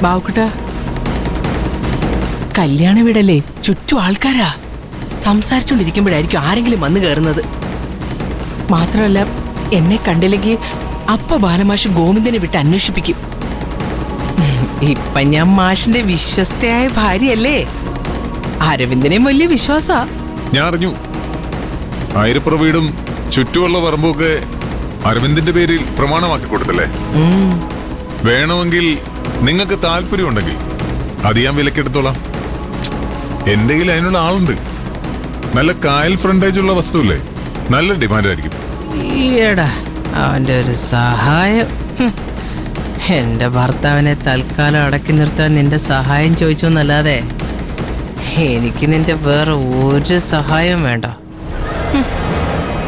ബാവുക്കുട്ട, കല്യാണ വീടല്ലേ, ചുറ്റും ആൾക്കാരാ. സംസാരിച്ചോണ്ടിരിക്കുമ്പോഴായിരിക്കും ആരെങ്കിലും വന്നു കയറുന്നത്. മാത്രമല്ല, എന്നെ കണ്ടില്ലെങ്കിൽ അപ്പ ബാലമാഷ് ഗോവിന്ദനെ വിട്ട് അന്വേഷിപ്പിക്കും. ഇപ്പൊ ഞാൻ മാഷിന്റെ വിശ്വസ്തയായ ഭാര്യയല്ലേ. അരവിന്ദനെയും വലിയ വിശ്വാസാ. ഞാൻ അറിഞ്ഞു. ആയിരപ്പുറ വീടും ചുറ്റുമുള്ള പറമ്പൊക്കെ അരവിന്ദിന്റെ പേരിൽ പ്രമാണമാക്കി കൊടുത്തല്ലേ. വേണമെങ്കിൽ നിങ്ങൾക്ക് താല്പര്യമുണ്ടെങ്കിൽ അത് ഞാൻ വിലക്കെടുത്തോളാം. എന്റെ കയ്യിൽ അതിനുള്ള ആളുണ്ട്. നല്ല കായൽ ഫ്രണ്ടേജ് ഉള്ള വസ്തുല്ലേ, നല്ല ഡിമാൻഡായിരിക്കും. ഈയടാ, അവന്റെ ഒരു സഹായം. എന്റെ ഭർത്താവിനെ തൽക്കാലം അടക്കി നിർത്താൻ നിന്റെ സഹായം ചോദിച്ചു എന്നല്ലാതെ എനിക്ക് നിന്റെ വേറെ ഒരു സഹായം വേണ്ട.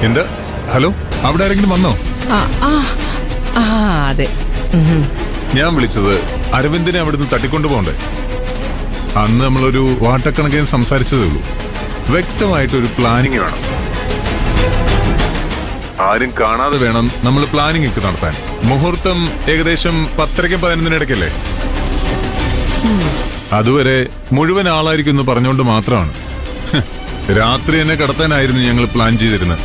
എന്താ? ഹലോ, അവിടെ ആരെങ്കിലും വന്നോ? അതെ. ഞാൻ വിളിച്ചത് അരവിന്ദിനെ അവിടുന്ന് തട്ടിക്കൊണ്ടു പോണ്ടേ. അന്ന് നമ്മളൊരു വാട്ടക്കണക്കിന് സംസാരിച്ചതേ ഉള്ളൂ. വ്യക്തമായിട്ടൊരു പ്ലാനിങ് വേണം. ആരും കാണാതെ വേണം നമ്മൾ പ്ലാനിങ് ഒക്കെ നടത്താൻ. മുഹൂർത്തം ഏകദേശം 10:11 അതുവരെ മുഴുവൻ ആളായിരിക്കും എന്ന് പറഞ്ഞുകൊണ്ട് മാത്രമാണ്. രാത്രി തന്നെ കടത്താനായിരുന്നു ഞങ്ങൾ പ്ലാൻ ചെയ്തിരുന്നത്.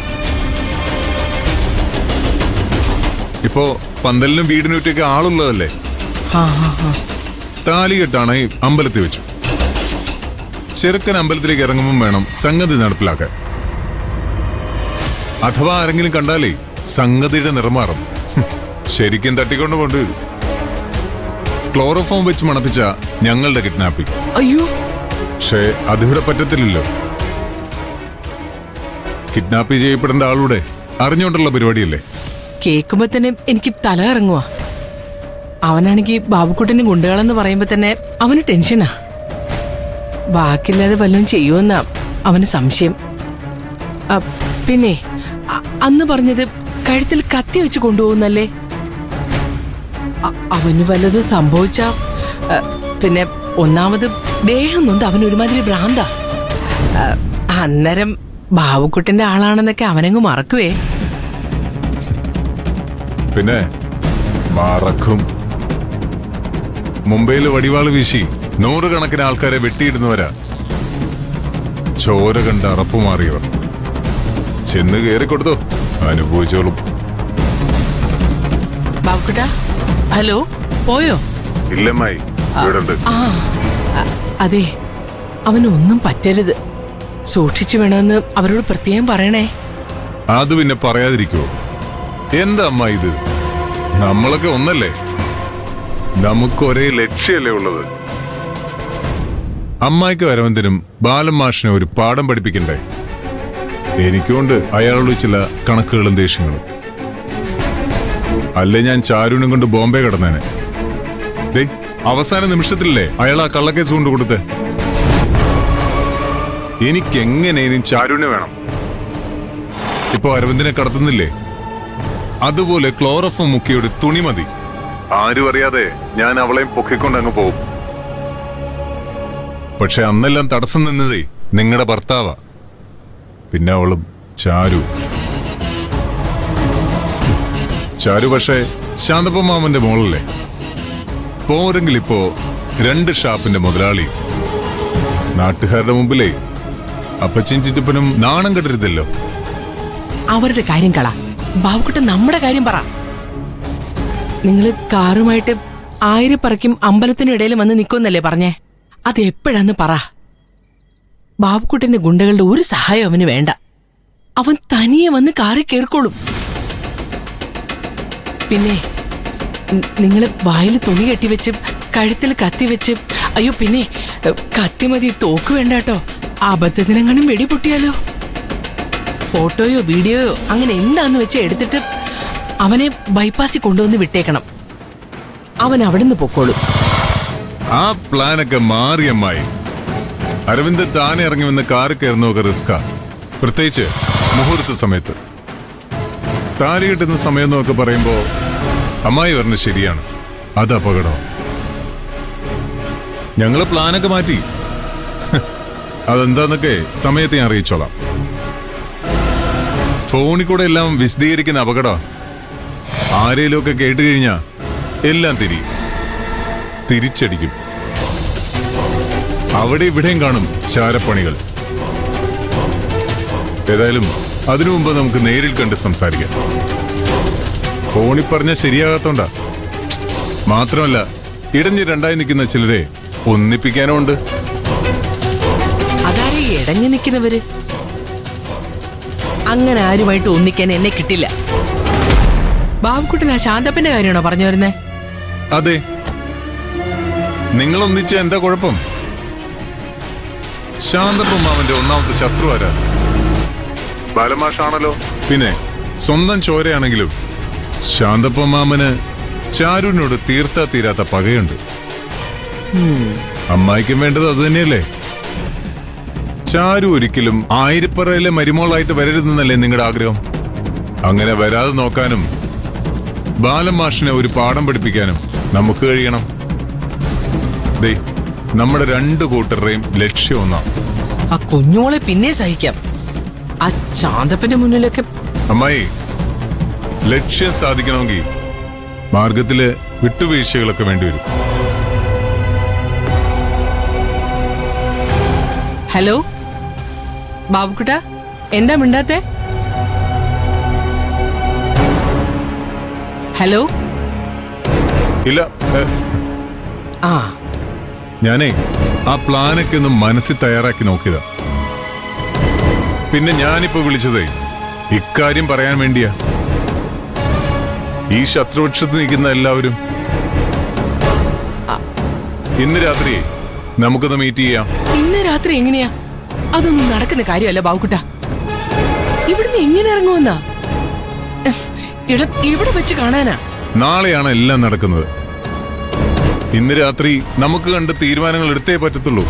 ഇപ്പോ പന്തലിനും വീടിനൊറ്റയ്ക്ക് ആളുള്ളതല്ലേ. താലികെട്ടാണ് ഈ അമ്പലത്തിൽ വെച്ചു. ചെറുക്കൻ അമ്പലത്തിലേക്ക് ഇറങ്ങുമ്പം വേണം സംഗതി നടപ്പിലാക്കാൻ. അഥവാ ആരെങ്കിലും കണ്ടാലേ സംഗതിയുടെ നിറമാറും. ശരിക്കും തട്ടിക്കൊണ്ട് കൊണ്ടുവരും. ക്ലോറോഫോം വെച്ച് മണപ്പിച്ച ഞങ്ങളുടെ കിഡ്നാപ്പിംഗ്. അയ്യോ, പക്ഷേ അതിവിടെ പറ്റത്തില്ലല്ലോ. കിഡ്നാപ്പ് ചെയ്യപ്പെടേണ്ട ആളുടെ അറിഞ്ഞുകൊണ്ടുള്ള പരിപാടിയല്ലേ. കേൾക്കുമ്പോ തന്നെ എനിക്ക് തല ഇറങ്ങുവാ. അവനാണെങ്കിൽ ബാബുക്കുട്ടന്റെ ഗുണ്ടകളെന്ന് പറയുമ്പോ തന്നെ അവന് ടെൻഷനാ. ബാക്കില്ലാതെ വല്ലതും ചെയ്യുമെന്നാ അവന് സംശയം. പിന്നെ അന്ന് പറഞ്ഞത് കഴുത്തിൽ കത്തി വെച്ച് കൊണ്ടുപോകുന്നല്ലേ. അവന് വല്ലതും സംഭവിച്ച പിന്നെ ഒന്നാമത് ദേഹം നൊന്ത് അവനൊരുമാതിരി ഭ്രാന്ത. അന്നേരം ബാബുക്കുട്ടന്റെ ആളാണെന്നൊക്കെ അവനങ്ങ് മറക്കുവേ. പിന്നെ മറക്കും. മുംബൈയില് വടിവാള് വീശി 100 കണക്കിന് ആൾക്കാരെ വെട്ടിയിടുന്നവരാ. ചോര കണ്ട് അറപ്പുമാറിയവർ. ചെന്ന് കയറിക്കൊടുത്തോ, അനുഭവിച്ചോളും. ബാബുക്കുട്ട, ഹലോ, പോയോ? ഇല്ലമ്മായി, അതെ, അവനൊന്നും പറ്റരുത്. സൂക്ഷിച്ചു വേണമെന്ന് അവരോട് പ്രത്യേകം പറയണേ. അത് പിന്നെ പറയാതിരിക്കുവോ? എന്താ അമ്മ ഇത്? നമ്മളൊക്കെ ഒന്നല്ലേ. നമുക്ക് ഒരേ ലക്ഷ്യമല്ലേ ഉള്ളത്. അമ്മായിക്ക് അരവിന്ദനും ബാലൻ മാഷിനെ ഒരു പാഠം പഠിപ്പിക്കണ്ടേ. എനിക്കുണ്ട് അയാളോട് ചില കണക്കുകളും ദേഷ്യങ്ങളും. അല്ലേ ഞാൻ ചാരുവിനും കൊണ്ട് ബോംബെ കടന്നേനെ. അവസാന നിമിഷത്തിലല്ലേ അയാൾ ആ കള്ളക്കേസ് കൊണ്ട് കൊടുത്ത്. എനിക്കെങ്ങനെയും ചാരുവിനെ വേണം. ഇപ്പൊ അരവിന്ദനെ കടത്തുന്നില്ലേ, അതുപോലെ ക്ലോറോഫോം മുക്കിയൊരു തുണി മതി. ആരും അറിയാതെ ഞാൻ അവളെയും പൊക്കിക്കൊണ്ടങ്ങ് പോകും. പക്ഷെ അന്നെല്ലാം തടസ്സം നിന്നതേ നിങ്ങളുടെ ഭർത്താവാ. പിന്നെ അവളും ചാരു. ചാരു പക്ഷേ ശാന്തപ്പ മാമന്റെ മോളല്ലേ. പോരെങ്കിൽ ഇപ്പോ 2 ഷാപ്പിന്റെ മുതലാളി. നാട്ടുകാരുടെ മുമ്പിലേ അപ്പച്ചൻ ചിറ്റപ്പനും നാണം കെട്ടരുതല്ലോ. അവരുടെ കാര്യം കള, ബാബുക്കുട്ടൻ നമ്മുടെ കാര്യം പറ. നിങ്ങള് കാറുമായിട്ട് 1000 പറക്കും അമ്പലത്തിനും ഇടയിൽ വന്ന് നിൽക്കുമെന്നല്ലേ പറഞ്ഞേ? അത് എപ്പോഴാന്ന് പറ. ബാബുക്കുട്ടന്റെ ഗുണ്ടകളുടെ ഒരു സഹായം അവന് വേണ്ട. അവൻ തനിയെ വന്ന് കാറിൽ കേറിക്കോളും. പിന്നെ നിങ്ങള് വായിൽ തുണി കെട്ടിവെച്ച് കഴുത്തിൽ കത്തിവെച്ച്, അയ്യോ പിന്നെ കത്തി മതി, തോക്ക് വേണ്ട കേട്ടോ. അബദ്ധത്തിനെങ്ങാനും വെടി പൊട്ടിയാലോ. ഫോട്ടോയോ വീഡിയോയോ അങ്ങനെ എന്താന്ന് വെച്ച് എടുത്തിട്ട് അവനെ ബൈപ്പാസിൽ കൊണ്ടുവന്ന് വിട്ടേക്കണം. അവൻ അവിടുന്ന് പൊക്കോളും. ആ പ്ലാനൊക്കെ മാറിയമ്മായി. അരവിന്ദ് താനെ ഇറങ്ങി വന്ന് കാറ് കയറുന്നൊക്കെ റിസ്കാ. പ്രത്യേകിച്ച് മുഹൂർത്ത സമയത്ത്. താലി കിട്ടുന്ന സമയം എന്നൊക്കെ പറയുമ്പോ അമ്മായി പറഞ്ഞത് ശരിയാണ്. അത് അപകടം. ഞങ്ങള് പ്ലാനൊക്കെ മാറ്റി. അതെന്താന്നൊക്കെ സമയത്ത് ഞാൻ അറിയിച്ചോളാം. ഫോണിൽ കൂടെ എല്ലാം വിശദീകരിക്കുന്ന അപകടം. ആരേലും ഒക്കെ കേട്ട് കഴിഞ്ഞാ എല്ലാം തിരിയും. തിരിച്ചടിക്കും. അവിടെ ഇവിടെയും കാണും ചാരപ്പണികൾ. ഏതായാലും അതിനു മുമ്പ് നമുക്ക് നേരിൽ കണ്ട് സംസാരിക്കാം. ഫോണിൽ പറഞ്ഞ ശരിയാകാത്തോണ്ടാ. മാത്രമല്ല ഇടഞ്ഞ് രണ്ടായി നിൽക്കുന്ന ചിലരെ ഒന്നിപ്പിക്കാനും ഉണ്ട്. അതാരെ ഇടഞ്ഞു നിൽക്കുന്നവര്? അങ്ങനെ ആരുമായിട്ട് ഒന്നിക്കാൻ എന്നെ കിട്ടില്ല. ബാബുക്കുട്ടൻ ആ ശാന്തപ്പന്റെ കാര്യമാണോ പറഞ്ഞു വരുന്നേ? അതെ. നിങ്ങൾ ഒന്നിച്ച എന്താ കുഴപ്പം? ശാന്തപ്പം അവന്റെ ഒന്നാമത്തെ ശത്രു ആരാ? ബാലമാഷാണല്ലോ. പിന്നെ സ്വന്തം ചോരയാണെങ്കിലും ശാന്തപ്പം മാമന് ചാരുവിനോട് തീർത്താ തീരാത്ത പകയുണ്ട്. അമ്മായിക്കും വേണ്ടത് അത് തന്നെയല്ലേ? ചാരു ഒരിക്കലും ആയിരപ്പറയിലെ മരുമോളായിട്ട് വരരുതെന്നല്ലേ നിങ്ങളുടെ ആഗ്രഹം? അങ്ങനെ വരാതെ നോക്കാനും ബാലമാഷിനെ ഒരു പാഠം പഠിപ്പിക്കാനും നമുക്ക് കഴിയണം. ദേ, നമ്മുടെ രണ്ടു കൂട്ടരുടെയും ലക്ഷ്യം ഒന്നാ. ആ കുഞ്ഞോളെ പിന്നെ സഹിക്കാം, ആ ശാന്തപ്പന്റെ മുന്നിലൊക്കെ. അമ്മായി, ലക്ഷ്യം സാധിക്കണമെങ്കിൽ മാർഗത്തില് വിട്ടുവീഴ്ചകളൊക്കെ വേണ്ടിവരും. ഹലോ ബാബുക്കുട്ട, എന്താ മിണ്ടാത്തെ? ഹലോ. ഇല്ല, ആ ഞാനേ ആ പ്ലാനൊക്കെ ഒന്ന് മനസ്സിൽ തയ്യാറാക്കി നോക്കിയതാ. പിന്നെ ഞാനിപ്പോ വിളിച്ചതേ ഇക്കാര്യം പറയാൻ വേണ്ടിയാ. ഈ ശത്രുപക്ഷത്ത് നിൽക്കുന്ന എല്ലാവരും ഇന്ന് രാത്രി നമുക്കൊന്ന് മീറ്റ് ചെയ്യാം. ഇന്ന് രാത്രി എങ്ങനെയാ? അതൊന്നും നടക്കുന്ന കാര്യമല്ല ബാബുക്കുട്ട. ഇവിടുന്ന് എങ്ങനെ ഇറങ്ങുമെന്നാ? ഇവിടെ വെച്ച് കാണാനാ. നാളെയാണ് എല്ലാം നടക്കുന്നത്. ഇന്ന് രാത്രി നമുക്ക് കണ്ട് തീരുമാനങ്ങൾ എടുത്തേ പറ്റത്തുള്ളൂ.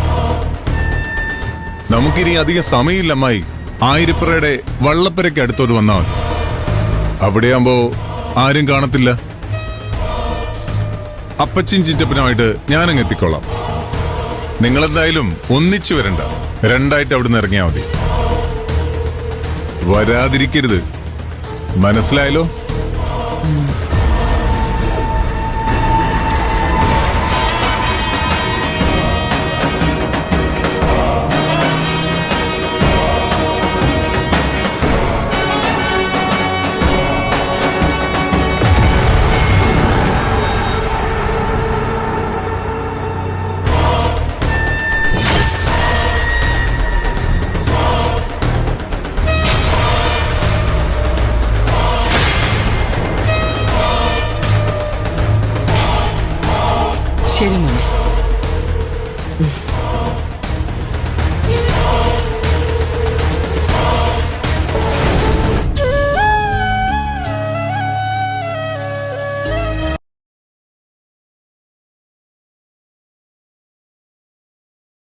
നമുക്കിനി അധികം സമയമില്ല അമ്മായി. ആയിരപ്പുറയുടെ വള്ളപ്പരയ്ക്ക് അടുത്തോട്ട് വന്നാൽ അവിടെയാകുമ്പോ ആരും കാണത്തില്ല. അപ്പച്ചിൻ ചിറ്റപ്പനുമായിട്ട് ഞാനങ്ങ് എത്തിക്കൊള്ളാം. നിങ്ങളെന്തായാലും ഒന്നിച്ചു വരണ്ട, രണ്ടായിട്ട് അവിടുന്ന് ഇറങ്ങിയാൽ മതി. വരാതിരിക്കരുത്, മനസ്സിലായല്ലോ? ശരി മോനെ.